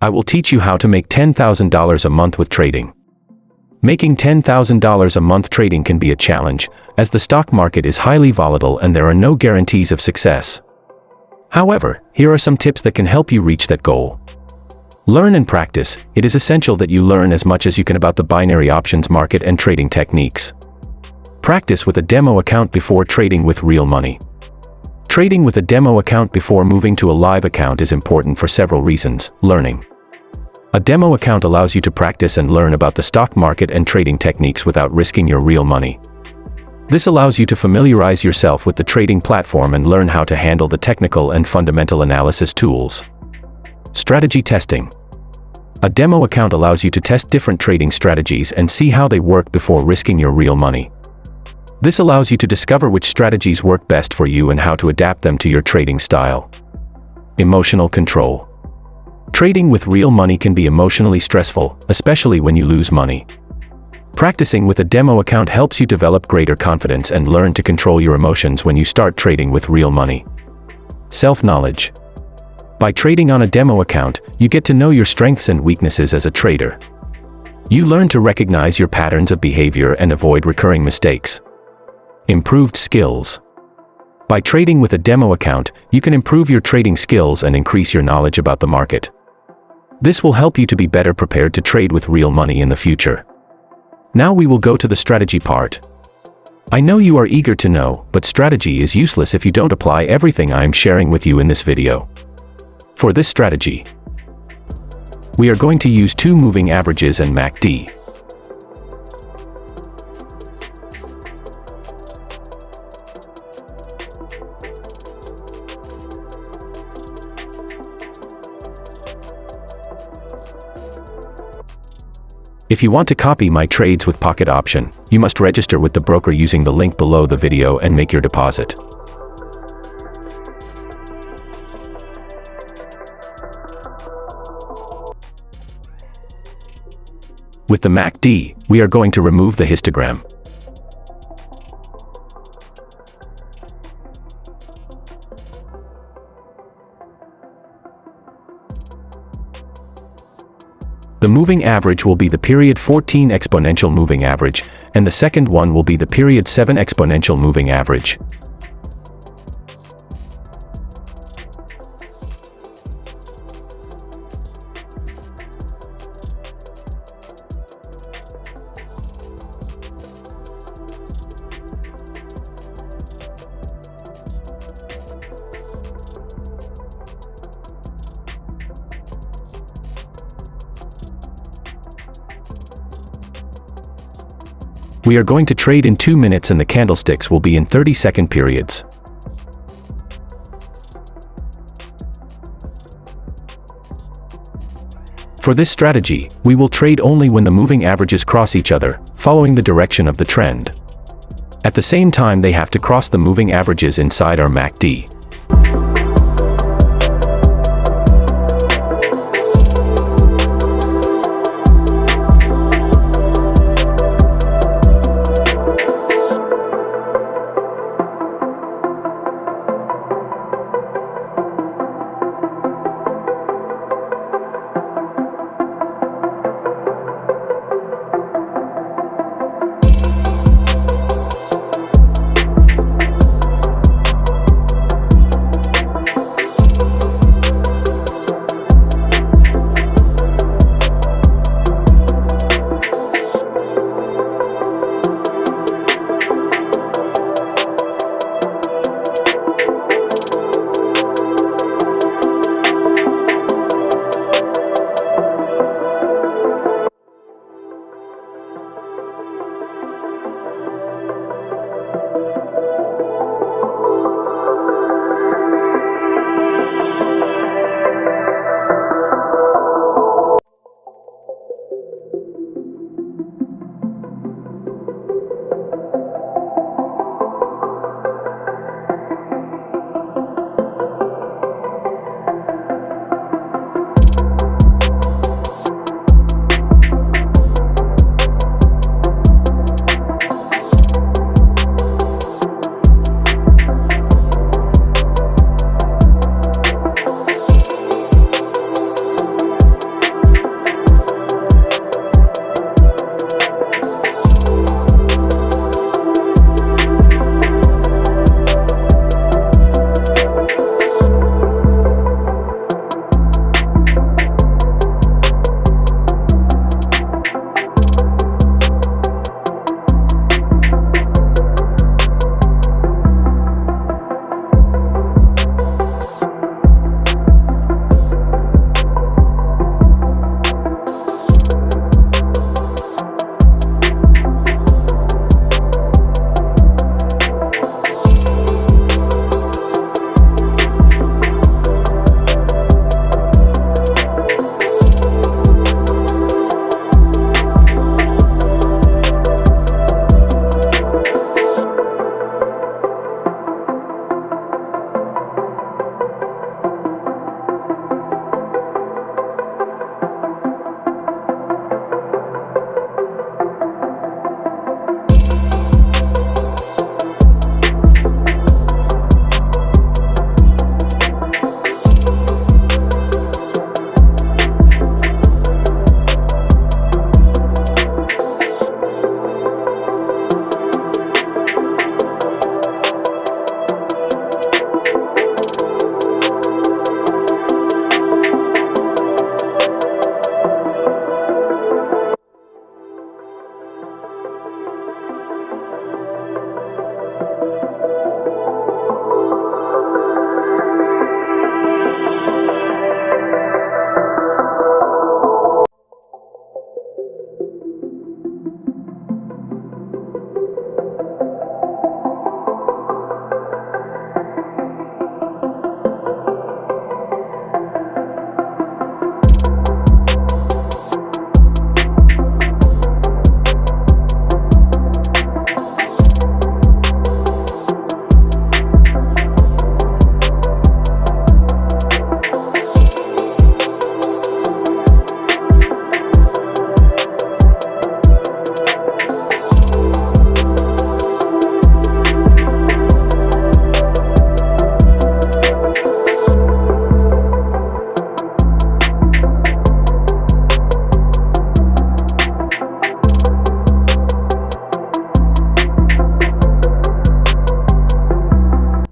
I will teach you how to make $10,000 a month with trading. Making $10,000 a month trading can be a challenge, as the stock market is highly volatile and there are no guarantees of success. However, here are some tips that can help you reach that goal. Learn and practice. It is essential that you learn as much as you can about the binary options market and trading techniques. Practice with a demo account before trading with real money. Trading with a demo account before moving to a live account is important for several reasons. Learning. A demo account allows you to practice and learn about the stock market and trading techniques without risking your real money. This allows you to familiarize yourself with the trading platform and learn how to handle the technical and fundamental analysis tools. Strategy testing. A demo account allows you to test different trading strategies and see how they work before risking your real money. This allows you to discover which strategies work best for you and how to adapt them to your trading style. Emotional control. Trading with real money can be emotionally stressful, especially when you lose money. Practicing with a demo account helps you develop greater confidence and learn to control your emotions when you start trading with real money. Self-knowledge. By trading on a demo account, you get to know your strengths and weaknesses as a trader. You learn to recognize your patterns of behavior and avoid recurring mistakes. Improved skills. By trading with a demo account, you can improve your trading skills and increase your knowledge about the market. This will help you to be better prepared to trade with real money in the future. Now we will go to the strategy part. I know you are eager to know, but strategy is useless if you don't apply everything I am sharing with you in this video. For this strategy, we are going to use two moving averages and MACD. If you want to copy my trades with pocket option, you must register with the broker using the link below the video and make your deposit. With the MACD, we are going to remove the histogram. The moving average will be the period 14 exponential moving average, and the second one will be the period 7 exponential moving average. We are going to trade in 2 minutes and the candlesticks will be in 30-second periods. For this strategy, we will trade only when the moving averages cross each other, following the direction of the trend. At the same time, they have to cross the moving averages inside our MACD.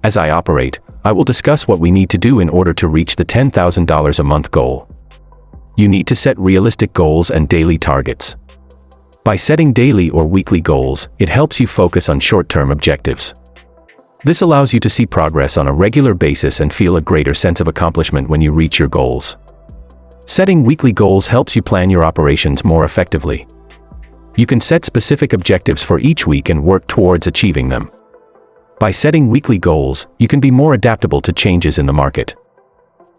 As I operate, I will discuss what we need to do in order to reach the $10,000 a month goal. You need to set realistic goals and daily targets. By setting daily or weekly goals, it helps you focus on short-term objectives. This allows you to see progress on a regular basis and feel a greater sense of accomplishment when you reach your goals. Setting weekly goals helps you plan your operations more effectively. You can set specific objectives for each week and work towards achieving them. By setting weekly goals, you can be more adaptable to changes in the market.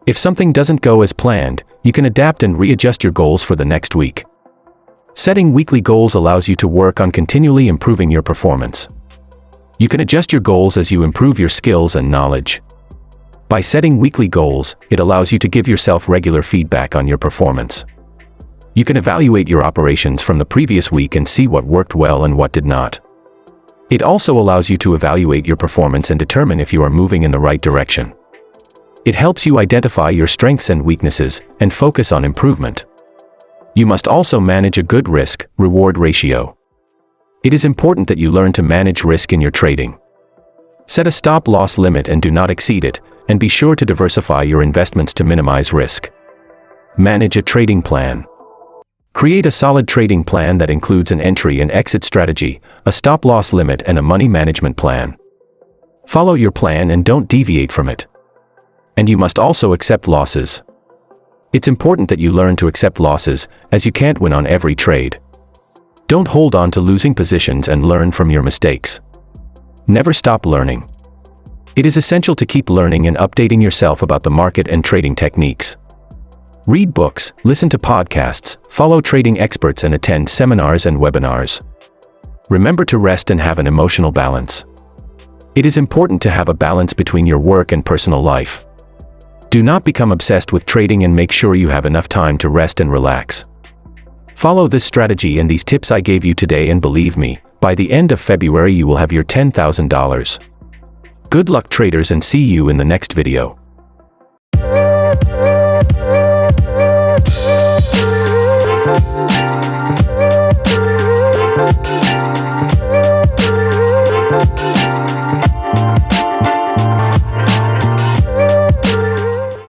If something doesn't go as planned, you can adapt and readjust your goals for the next week. Setting weekly goals allows you to work on continually improving your performance. You can adjust your goals as you improve your skills and knowledge. By setting weekly goals, it allows you to give yourself regular feedback on your performance. You can evaluate your operations from the previous week and see what worked well and what did not. It also allows you to evaluate your performance and determine if you are moving in the right direction. It helps you identify your strengths and weaknesses and focus on improvement. You must also manage a good risk-reward ratio. It is important that you learn to manage risk in your trading. Set a stop-loss limit and do not exceed it, and be sure to diversify your investments to minimize risk. Manage a trading plan. Create a solid trading plan that includes an entry and exit strategy, a stop-loss limit, and a money management plan. Follow your plan and don't deviate from it. And you must also accept losses. It's important that you learn to accept losses, as you can't win on every trade. Don't hold on to losing positions and learn from your mistakes. Never stop learning. It is essential to keep learning and updating yourself about the market and trading techniques. Read books, listen to podcasts, follow trading experts, and attend seminars and webinars. Remember to rest and have an emotional balance. It is important to have a balance between your work and personal life. Do not become obsessed with trading and make sure you have enough time to rest and relax. Follow this strategy and these tips I gave you today, and believe me, by the end of February you will have your $10,000. Good luck, traders, and see you in the next video.